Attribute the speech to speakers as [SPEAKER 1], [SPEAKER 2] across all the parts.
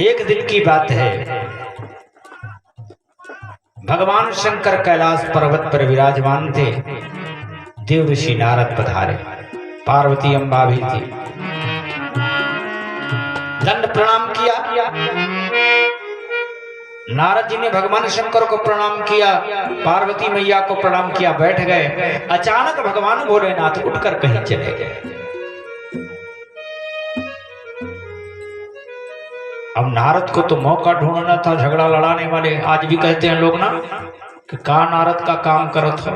[SPEAKER 1] एक दिन की बात है, भगवान शंकर कैलाश पर्वत पर विराजमान थे। देव ऋषि नारद पधारे, पार्वती अम्बा भी थी। दंड प्रणाम किया। नारद जी ने भगवान शंकर को प्रणाम किया, पार्वती मैया को प्रणाम किया, बैठ गए। अचानक भगवान भोलेनाथ उठकर कहीं चले गए। अब नारद को तो मौका ढूंढना था झगड़ा लड़ाने वाले। आज भी कहते हैं लोग ना कि का नारद का काम करो था,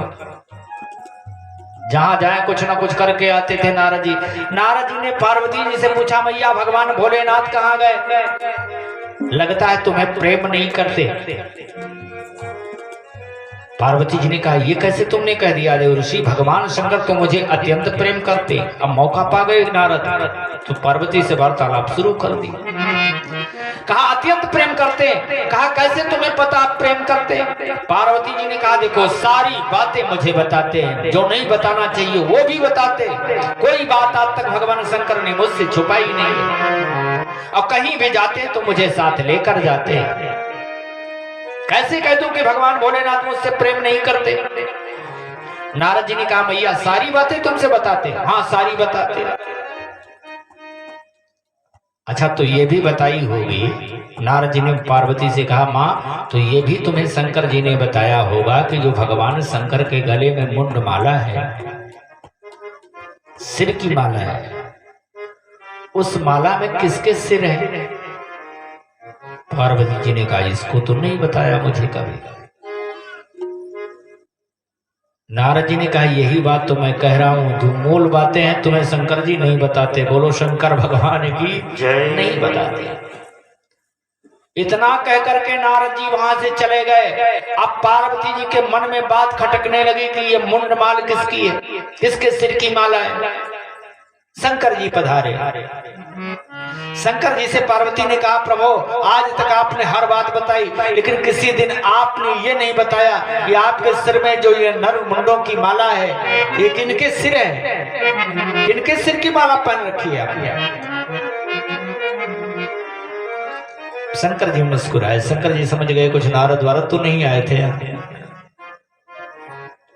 [SPEAKER 1] जहां जाए कुछ ना कुछ करके आते थे नारद जी। नारद जी ने पार्वती जी से पूछा, मैया भगवान भोलेनाथ कहाँ गए? लगता है तुम्हें प्रेम नहीं करते। पार्वती जी ने कहा, ये कैसे तुमने कह दिया देव ऋषि? भगवान शंकर तो मुझे अत्यंत प्रेम करते। अब मौका पा गए नारद, तो पार्वती से वार्तालाप शुरू कर दी। कहा अत्यंत प्रेम करते। कहा कैसे तुम्हें पता आप प्रेम करते? पार्वती जी ने कहा, देखो सारी बातें मुझे बताते हैं, जो नहीं बताना चाहिए वो भी बताते। कोई बात आज तक भगवान शंकर ने मुझसे छुपाई नहीं, और कहीं भी जाते तो मुझे साथ लेकर जाते। कैसे कह दूं कि भगवान भोलेनाथ मुझसे प्रेम नहीं करते? नारद जी ने कहा, मैया सारी बातें तुमसे बताते? हाँ सारी बताते। अच्छा तो ये भी बताई होगी। नारद जी ने पार्वती से कहा, माँ तो ये भी तुम्हें शंकर जी ने बताया होगा कि जो भगवान शंकर के गले में मुंड माला है, सिर की माला है, उस माला में किसके सिर है? पार्वती जी ने कहा, इसको तो नहीं बताया मुझे कभी। नारद जी ने कहा, यही बात तो मैं कह रहा हूं, जो मूल बातें हैं तुम्हें शंकर जी नहीं बताते। बोलो शंकर भगवान की जय। नहीं बताते। इतना कह करके नारद जी वहां से चले गए। अब पार्वती जी के मन में बात खटकने लगी कि ये मुंड माल किसकी है, किसके सिर की माला है? शंकर जी पधारे। शंकर जी से पार्वती ने कहा, प्रभु आज तक आपने हर बात बताई, लेकिन किसी दिन आपने ये नहीं बताया कि आपके सिर में जो ये नर मुंडों की माला है, ये किनके सिर है? किनके सिर की माला पहन रखी है आपने? शंकर जी मुस्कुराए। शंकर जी समझ गए कुछ नारद वारद तो नहीं आए थे,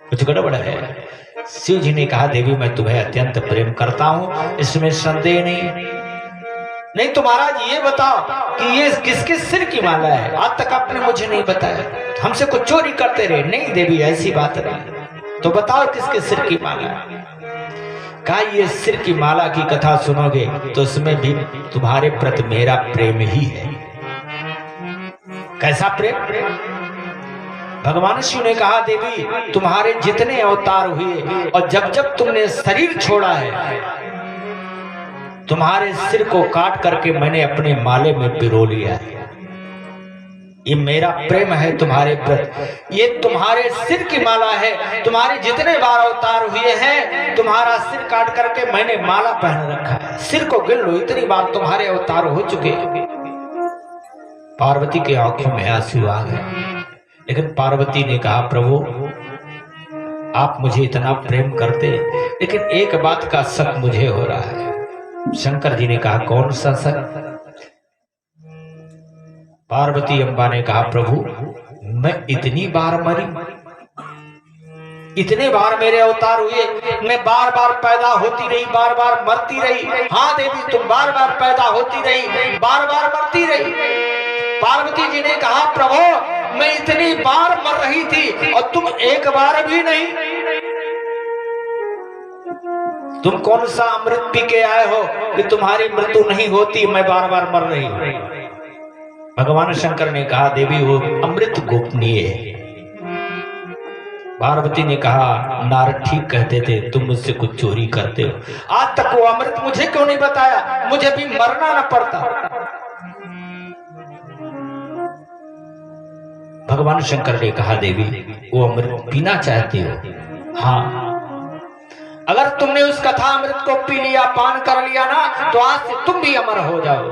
[SPEAKER 1] कुछ गड़बड़ है। शिव जी ने कहा, देवी मैं तुम्हें अत्यंत प्रेम करता हूं, इसमें संदेह नहीं तो महाराज ये बताओ कि ये किसके सिर की माला है? आज तक आपने मुझे नहीं बताया, हमसे कुछ चोरी करते रहे। नहीं देवी ऐसी बात नहीं, तो बताओ किसके सिर की माला है? कहा ये सिर की माला की कथा सुनोगे तो उसमें भी तुम्हारे प्रति मेरा प्रेम ही है। कैसा प्रेम? भगवान शिव ने कहा, देवी तुम्हारे जितने अवतार हुए और जब जब तुमने शरीर छोड़ा है, तुम्हारे सिर को काट करके मैंने अपने माले में पिरो लिया है। ये मेरा प्रेम है तुम्हारे प्रति। ये तुम्हारे सिर की माला है। तुम्हारे जितने बार अवतार हुए हैं, तुम्हारा सिर काट करके मैंने माला पहन रखा है। सिर को गिन लो, इतनी बार तुम्हारे अवतार हो चुके हैं। पार्वती की आंखों में आंसू आ गए, लेकिन पार्वती ने कहा, प्रभु आप मुझे इतना प्रेम करते, लेकिन एक बात का शक मुझे हो रहा है। शंकर जी ने कहा, कौन सा शक? पार्वती अम्बा ने कहा, प्रभु मैं इतनी बार मरी, इतने बार मेरे अवतार हुए, मैं बार बार पैदा होती रही, बार बार मरती रही। हाँ देवी तुम बार बार पैदा होती रही, बार बार मरती रही। पार्वती जी ने कहा, प्रभु मैं इतनी बार मर रही थी और तुम एक बार भी नहीं। तुम कौन सा अमृत पी के आए हो कि तुम्हारी मृत्यु नहीं होती, मैं बार बार मर रही हूं? भगवान शंकर ने कहा, देवी वो अमृत गोपनीय है। पार्वती ने कहा, नारद ठीक कहते थे, तुम मुझसे कुछ चोरी करते हो। आज तक वो अमृत मुझे क्यों नहीं बताया? मुझे भी मरना न पड़ता। भगवान शंकर ने कहा, देवी वो अमृत पीना चाहती हो? हाँ, अगर तुमने उस कथा अमृत को पी लिया, पान कर लिया ना, तो आज से तुम भी अमर हो जाओ।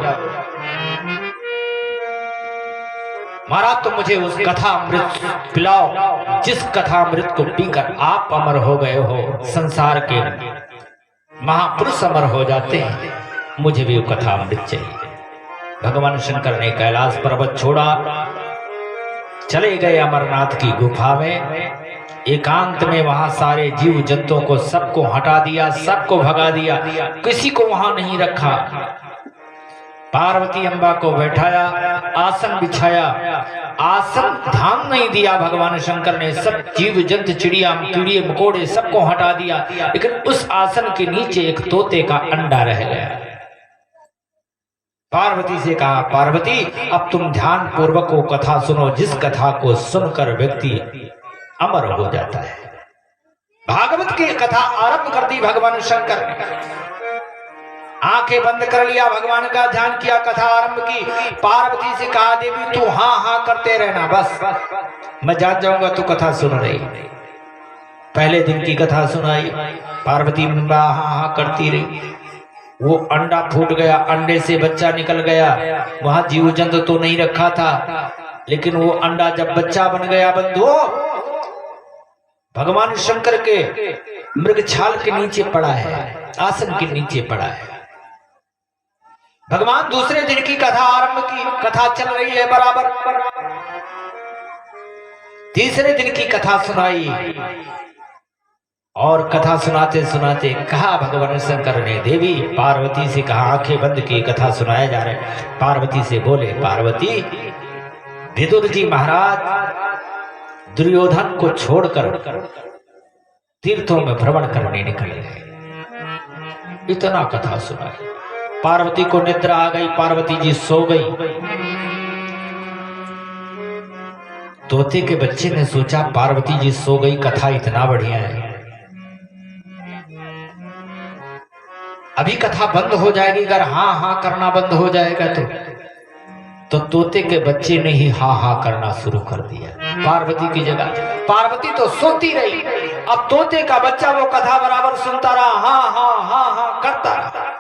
[SPEAKER 1] महाराज तुम मुझे उस कथा अमृत पिलाओ, जिस कथा अमृत को पीकर आप अमर हो गए हो। संसार के महापुरुष अमर हो जाते हैं, मुझे भी कथा अमृत चाहिए। भगवान शंकर ने कैलाश पर्वत छोड़ा, चले गए अमरनाथ की गुफा में। एकांत में वहां सारे जीव जंतुओं को सबको हटा दिया, सबको भगा दिया, किसी को वहां नहीं रखा। पार्वती अम्बा को बैठाया, आसन बिछाया, आसन ध्यान नहीं दिया भगवान शंकर ने। सब जीव जंतु, चिड़िया, कीड़े मकोड़े सबको हटा दिया, लेकिन उस आसन के नीचे एक तोते का अंडा रह गया। पार्वती से कहा, पार्वती अब तुम ध्यान पूर्वक वो कथा सुनो, जिस कथा को सुनकर व्यक्ति अमर हो जाता है। भागवत की कथा आरंभ कर दी भगवान शंकर ने। आंखें बंद कर लिया, भगवान का ध्यान किया, कथा आरंभ की। पार्वती से कहा, देवी तू हाँ हाँ करते रहना, बस मैं जान जाऊंगा तू कथा सुन रही। पहले दिन की कथा सुनाई, पार्वती हाँ हाँ करती रही। वो अंडा फूट गया, अंडे से बच्चा निकल गया। वहां जीव जंतु तो नहीं रखा था, लेकिन वो अंडा जब बच्चा बन गया, बंधुओं भगवान शंकर के मृग छाल के नीचे पड़ा है, आसन के नीचे पड़ा है। भगवान दूसरे दिन की कथा आरंभ की, कथा चल रही है बराबर। तीसरे दिन की कथा सुनाई, और कथा सुनाते सुनाते कहा भगवान शंकर ने, देवी पार्वती से कहा, आंखें बंद की कथा सुनाया जा रहा है। पार्वती से बोले, पार्वती विदुर जी महाराज दुर्योधन को छोड़कर तीर्थों में भ्रमण करने निकल गए। इतना कथा सुनाई। पार्वती को निद्रा आ गई, पार्वती जी सो गई। तोते के बच्चे ने सोचा पार्वती जी सो गई, कथा इतना बढ़िया है, अभी कथा बंद हो जाएगी, अगर हाँ हाँ करना बंद हो जाएगा तो तोते के बच्चे ने ही हाँ हाँ करना शुरू कर दिया पार्वती की जगह। पार्वती तो सोती रही, अब तोते का बच्चा वो कथा बराबर सुनता रहा, हाँ हाँ हाँ हाँ करता रहा।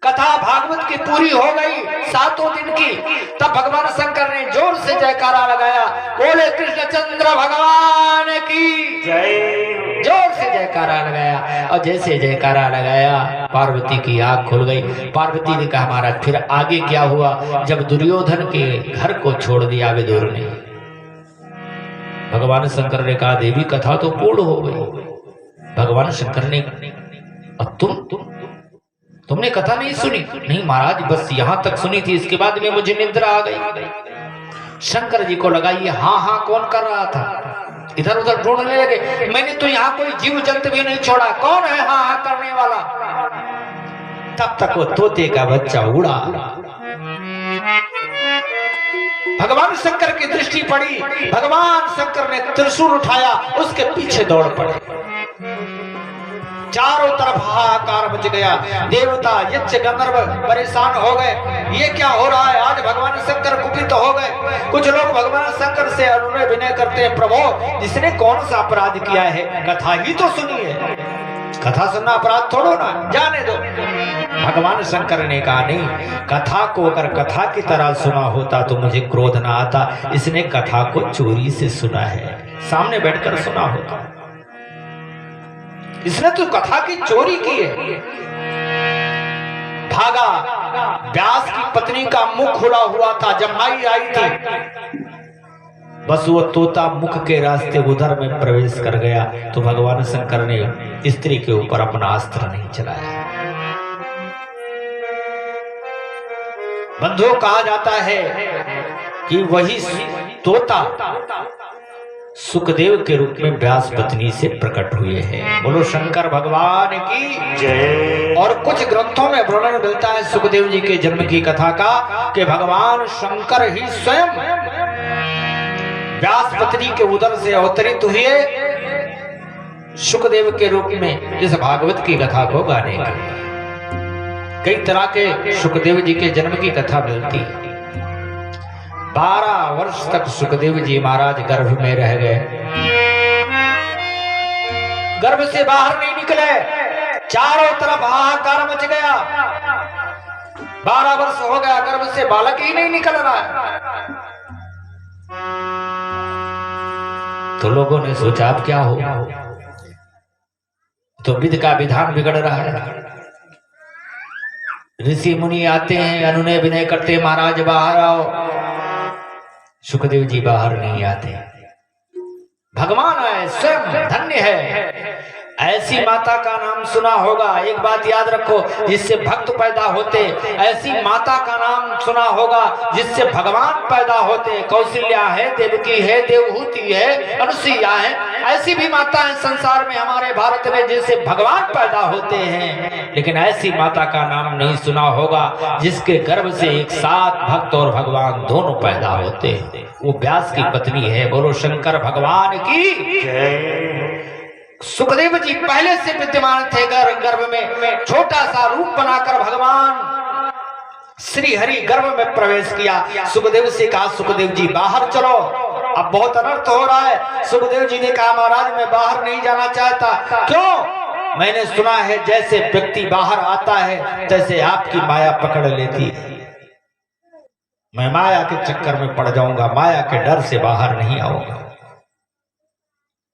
[SPEAKER 1] कथा भागवत की पूरी हो गई 7 दिन की। तब भगवान शंकर ने जोर से जयकारा लगाया, बोले कृष्णचंद्र भगवान की जय। जोर से जयकारा लगाया, और जैसे जयकारा लगाया पार्वती की आंख खुल गई। पार्वती ने कहा, महाराज फिर आगे क्या हुआ? जब दुर्योधन के घर को छोड़ दिया विदुर ने, भगवान शंकर ने कहा, देवी कथा तो पूर्ण हो गई। भगवान शंकर ने, और तुमने कथा नहीं सुनी? नहीं महाराज, बस यहां तक सुनी थी, इसके बाद में मुझे निद्रा आ गई। शंकर जी को लगा ये हाँ हाँ कौन कर रहा था, इधर उधर ढूंढने लगे। मैंने तो यहाँ कोई जीव जंतु भी नहीं छोड़ा, कौन है हाँ हाँ करने वाला? तब तक वो तोते का बच्चा उड़ा। भगवान शंकर की दृष्टि पड़ी, भगवान शंकर ने त्रिशूल उठाया, उसके पीछे दौड़ पड़े। चारों तरफ हाहाकार मच गया। देवता यक्ष गंधर्व परेशान हो गए, ये क्या हो रहा है? आज भगवान शंकर कुपित हो गए। कुछ लोग भगवान शंकर से अनुनय विनय करते हैं, प्रभु जिसने कौन सा अपराध किया है, कथा ही तो सुनी है, कथा सुनना अपराध थोड़ो ना, जाने दो। भगवान शंकर ने कहा, नहीं, कथा को अगर कथा की तरह सुना होता तो मुझे क्रोध ना आता। इसने कथा को चोरी से सुना है, सामने बैठकर सुना होता। इसने तो कथा की चोरी की है। भागा, व्यास की पत्नी का मुख खुला हुआ था, जमाई आई थी, बस वो तोता मुख के रास्ते उधर में प्रवेश कर गया। तो भगवान शंकर ने स्त्री के ऊपर अपना अस्त्र नहीं चलाया। बंधुओं, कहा जाता है कि वही तोता सुखदेव के रूप में व्यास पत्नी से प्रकट हुए हैं। बोलो शंकर भगवान की जय। और कुछ ग्रंथों में वर्णन मिलता है सुखदेव जी के जन्म की कथा का, कि भगवान शंकर ही स्वयं व्यास पत्नी के उदर से अवतरित हुए सुखदेव के रूप में इस भागवत की कथा को गाने के। कई तरह के सुखदेव जी के जन्म की कथा मिलती है। 12 वर्ष तक सुखदेव जी महाराज गर्भ में रह गए, गर्भ से बाहर नहीं निकले, चारों तरफ हाहाकार मच गया। 12 वर्ष हो गया, गर्भ से बालक ही नहीं निकल रहा है। तो लोगों ने सोचा अब क्या हो, तो विधि का विधान बिगड़ रहा है। ऋषि मुनि आते हैं, अनुनय विनय करते, महाराज बाहर आओ। सुखदेव जी बाहर नहीं आते। भगवान आए स्वयं, धन्य है। ऐसी माता का नाम सुना होगा, एक बात याद रखो, जिससे भक्त पैदा होते। ऐसी माता का नाम सुना होगा जिससे भगवान पैदा होते। कौशल्या है, देवकी है, देवहूति है, अनुसुईया है। ऐसी भी माता है संसार में हमारे भारत में जिससे भगवान पैदा होते हैं। लेकिन ऐसी माता का नाम नहीं सुना होगा जिसके गर्भ से एक साथ भक्त और भगवान दोनों पैदा होते हैं। वो व्यास की पत्नी है। बोलो शंकर भगवान की जय। सुखदेव जी पहले से विद्यमान थे गर्भ में। छोटा सा रूप बनाकर भगवान श्री हरि गर्भ में प्रवेश किया। सुखदेव से कहा, सुखदेव जी बाहर चलो, अब बहुत अनर्थ हो रहा है। सुखदेव जी ने कहा, महाराज मैं बाहर नहीं जाना चाहता। क्यों? मैंने सुना है जैसे व्यक्ति बाहर आता है तैसे आपकी माया पकड़ लेती है। मैं माया के चक्कर में पड़ जाऊंगा, माया के डर से बाहर नहीं आऊंगा।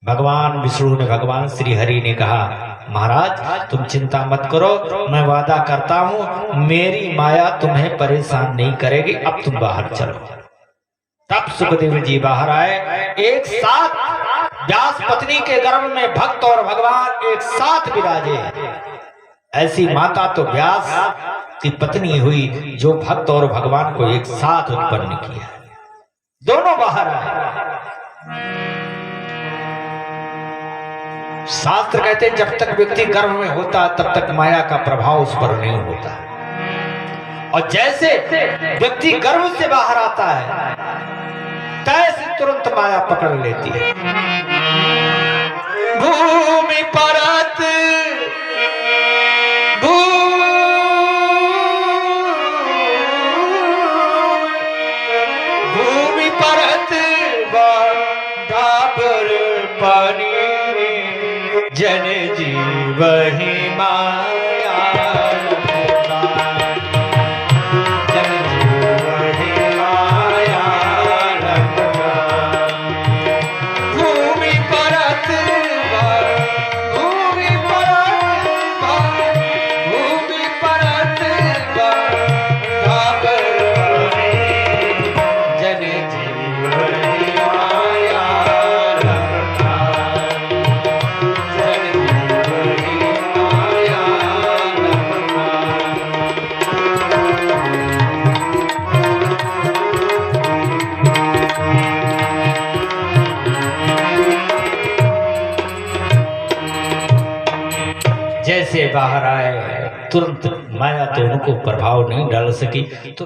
[SPEAKER 1] भगवान विष्णु ने, भगवान श्री हरि ने कहा, महाराज तुम चिंता मत करो, मैं वादा करता हूं मेरी माया तुम्हें परेशान नहीं करेगी, अब तुम बाहर चलो। तब सुखदेव जी बाहर आए। एक साथ व्यास पत्नी के गर्भ में भक्त और भगवान एक साथ विराजे। ऐसी माता तो व्यास की पत्नी हुई जो भक्त और भगवान को एक साथ उत्पन्न किया। दोनों बाहर आए। शास्त्र कहते हैं जब तक व्यक्ति गर्भ में होता तब तक माया का प्रभाव उस पर नहीं होता, और जैसे व्यक्ति गर्भ से बाहर आता है तैसे तुरंत माया पकड़ लेती है। भूमि परत भूमि परत डाबर पानी जन जीव ही माया, जन जीव ही माया भूमि परत भूमि परत भूमि परत जन जीव ही माया। जैसे बाहर आए तुरंत माया तो उनको प्रभाव नहीं डाल सकी। तो